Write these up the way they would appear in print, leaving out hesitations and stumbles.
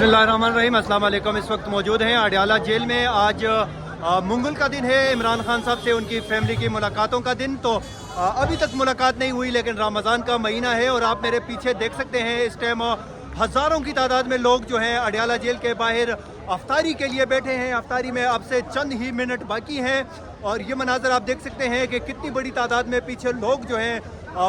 बिस्मिल्लाहिर्रहमानिर्रहीम, अस्सलाम वालेकुम। इस वक्त मौजूद हैं अडयाला जेल में। आज मंगल का दिन है, इमरान खान साहब से उनकी फैमिली की मुलाकातों का दिन। तो अभी तक मुलाकात नहीं हुई, लेकिन रमज़ान का महीना है और आप मेरे पीछे देख सकते हैं इस टाइम हज़ारों की तादाद में लोग जो हैं अडयाला जेल के बाहर अफ्तारी के लिए बैठे हैं। अफ्तारी में अब से चंद ही मिनट बाकी हैं और ये मनाजर आप देख सकते हैं कि कितनी बड़ी तादाद में पीछे लोग जो हैं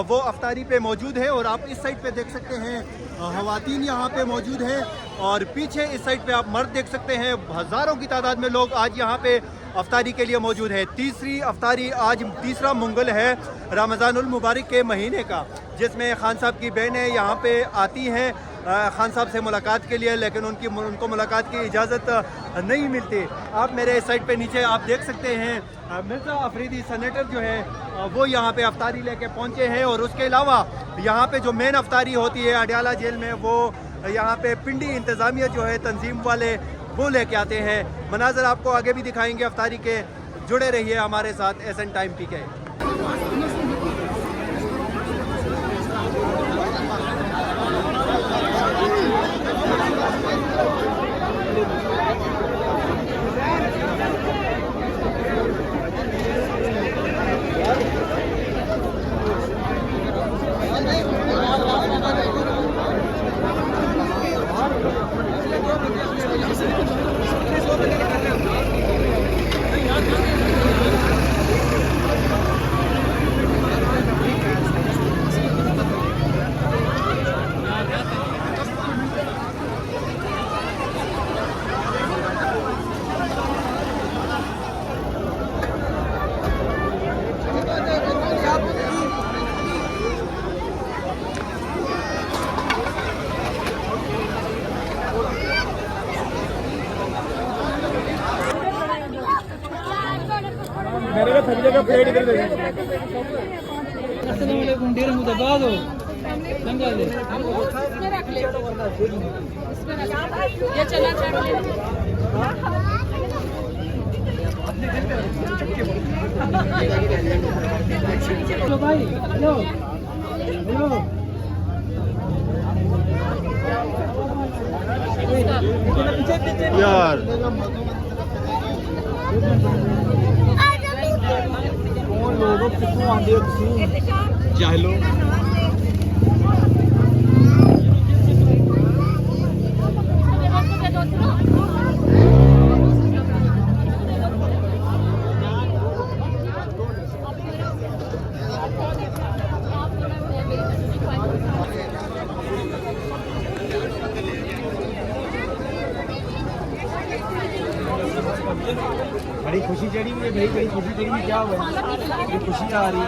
वो अफ्तारी पे मौजूद है। और आप इस साइड पे देख सकते हैं ख़वातीन यहाँ पे मौजूद हैं और पीछे इस साइड पे आप मर्द देख सकते हैं। हज़ारों की तादाद में लोग आज यहाँ पे अफ्तारी के लिए मौजूद है। तीसरी अफ्तारी, आज तीसरा मंगल है रमज़ानुल मुबारक के महीने का, जिसमें खान साहब की बहनें यहाँ पे आती हैं खान साहब से मुलाकात के लिए, लेकिन उनको मुलाकात की इजाज़त नहीं मिलती। आप मेरे इस साइड पे नीचे आप देख सकते हैं मिर्ज़ा अफरीदी सेनेटर जो है वो यहाँ पे अफ्तारी लेके पहुँचे हैं। और उसके अलावा यहाँ पे जो मेन अफ्तारी होती है अडयाला जेल में, वो यहाँ पे पिंडी इंतज़ामिया जो है तंजीम वाले वो लेके आते हैं। मनाजर आपको आगे भी दिखाएंगे अफ्तारी के। जुड़े रहिए हमारे साथ SN टाइम PK। मेरे को थक जाएगा, प्लेट इधर दे दो। ये चला चाहिए। हेलो भाई, हेलो हेलो। यार लोगों कितने आंदे हो जाहलो। बड़ी खुशी चढ़ी हुई है भाई, बड़ी खुशी चढ़ी हुई। क्या हुआ? ये खुशी आ रही है।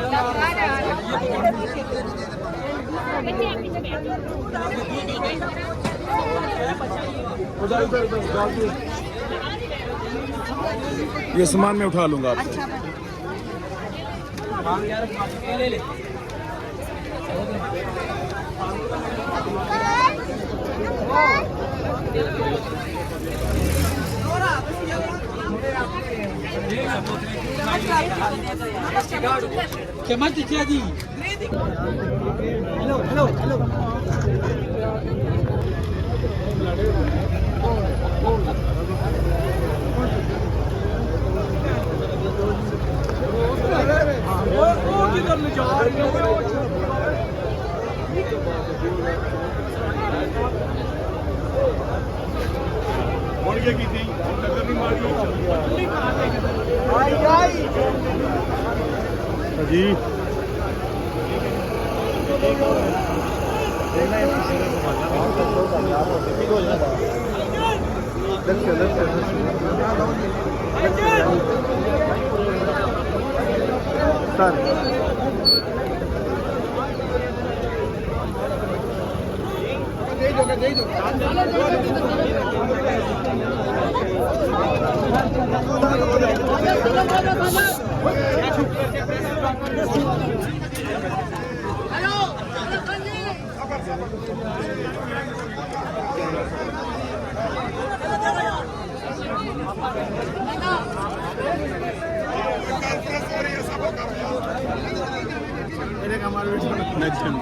उधर उधर उधर ये सामान मैं उठा लूंगा आपसे। ले ले। क्या मत दिखा जी। Hello hello hello. किधर ले जा रही है? की थी टक्कर नहीं मारी जी।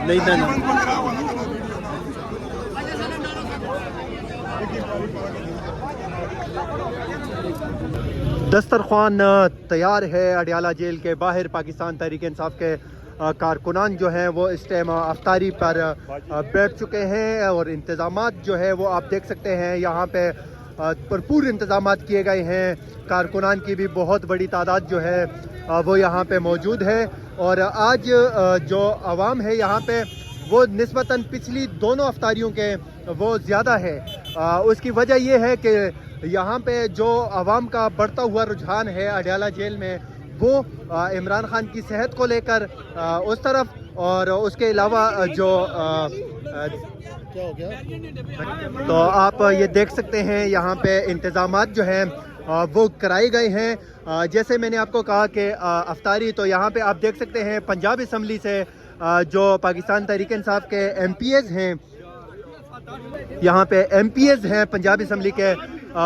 नहीं देना। दस्तरखान तैयार है अडियाला जेल के बाहर। पाकिस्तान तहरीक इंसाफ के कारकुनान जो हैं वो इस टाइम अफ्तारी पर बैठ चुके हैं और इंतज़ामात जो है वो आप देख सकते हैं यहाँ पे भरपूर इंतज़ामात किए गए हैं। कारकुनान की भी बहुत बड़ी तादाद जो है वो यहाँ पे मौजूद है। और आज जो आवाम है यहाँ पे वो निस्बतन पिछली दोनों अफ्तारियों के वो ज़्यादा है। उसकी वजह ये है कि यहाँ पे जो आवाम का बढ़ता हुआ रुझान है अडियाला जेल में वो इमरान खान की सेहत को लेकर उस तरफ, और उसके अलावा जो क्या हो गया, तो आप ये देख सकते हैं यहाँ पे इंतज़ामात जो हैं वो कराए गए हैं। जैसे मैंने आपको कहा कि अफ्तारी, तो यहाँ पे आप देख सकते हैं पंजाब असम्बली से जो पाकिस्तान तहरीक इंसाफ के MPs हैं, यहाँ पे MPs हैं पंजाब असम्बली के,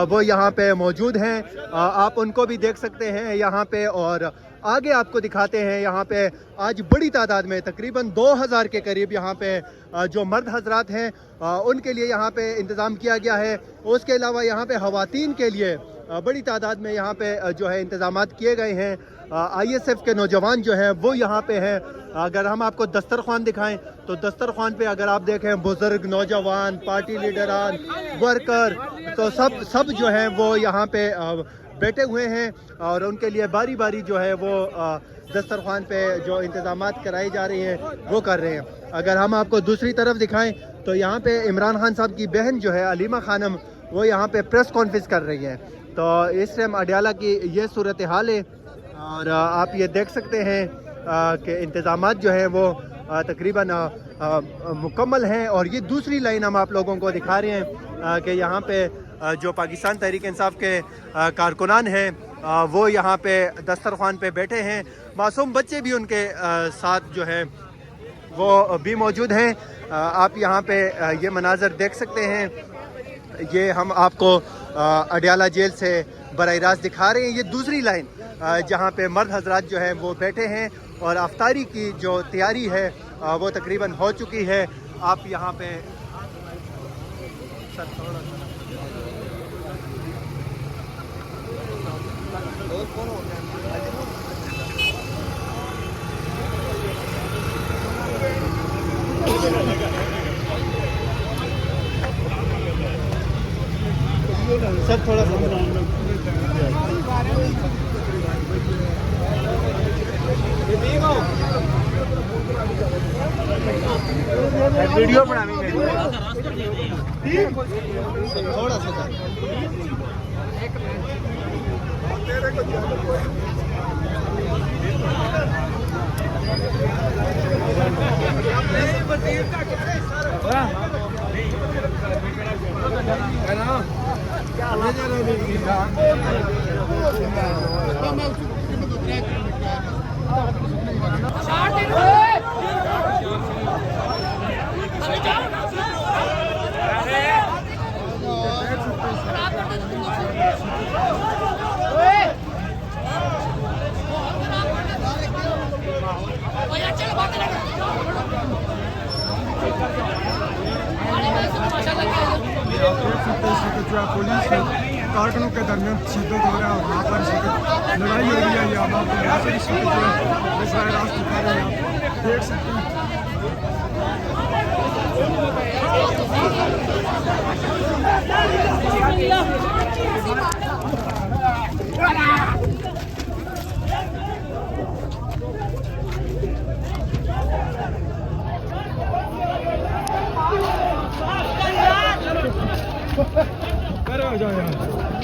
वो यहाँ पे मौजूद हैं। आप उनको भी देख सकते हैं यहाँ पे। और आगे आपको दिखाते हैं यहाँ पे आज बड़ी तादाद में तकरीबन 2000 के करीब यहाँ पे जो मर्द हजरात हैं उनके लिए यहाँ पे इंतज़ाम किया गया है। उसके अलावा यहाँ पे ख़वातीन के लिए बड़ी तादाद में यहाँ पे जो है इंतज़ामात किए गए हैं। ISF के नौजवान जो हैं वो यहाँ पे हैं। अगर हम आपको दस्तरखान दिखाएं तो दस्तरखान पे अगर आप देखें बुज़ुर्ग, नौजवान, पार्टी लीडरान, वर्कर, तो सब जो हैं वो यहाँ पे बैठे हुए हैं और उनके लिए बारी बारी जो है वो दस्तरखान पे जो इंतज़ामात कराई जा रही हैं वो कर रहे हैं। अगर हम आपको दूसरी तरफ दिखाएं तो यहाँ पे इमरान खान साहब की बहन जो है अलीमा खानम वो यहाँ पे प्रेस कॉन्फ्रेंस कर रही है। तो इस टाइम अडियाला की ये सूरत हाल है और आप ये देख सकते हैं कि इंतज़ामात जो हैं वो तकरीबन मुकम्मल हैं। और ये दूसरी लाइन हम आप लोगों को दिखा रहे हैं कि यहाँ पे जो पाकिस्तान तहरीक इंसाफ के कारकुनान हैं वो यहाँ पे दस्तरखान पे बैठे हैं। मासूम बच्चे भी उनके साथ जो है वो भी मौजूद हैं। आप यहाँ पे ये मनाज़र देख सकते हैं। ये हम आपको अडियाला जेल से बराह रास्त दिखा रहे हैं। ये दूसरी लाइन जहाँ पे मर्द हजरात जो हैं वो बैठे हैं और अफ्तारी की जो तैयारी है वो तकरीबन हो चुकी है। आप यहाँ पे सब थोड़ा सा वीडियो बना थोड़ा सा पुलिस कारकुनों के दरमियान शिद्दत हो रहा है और वहाँ पर लड़ाई हो रही है। या हम आपको यहाँ से भी शिद्दत जो है बराह रास्त दिखा रहे हैं, आप देख सकते हैं। जाओ यार।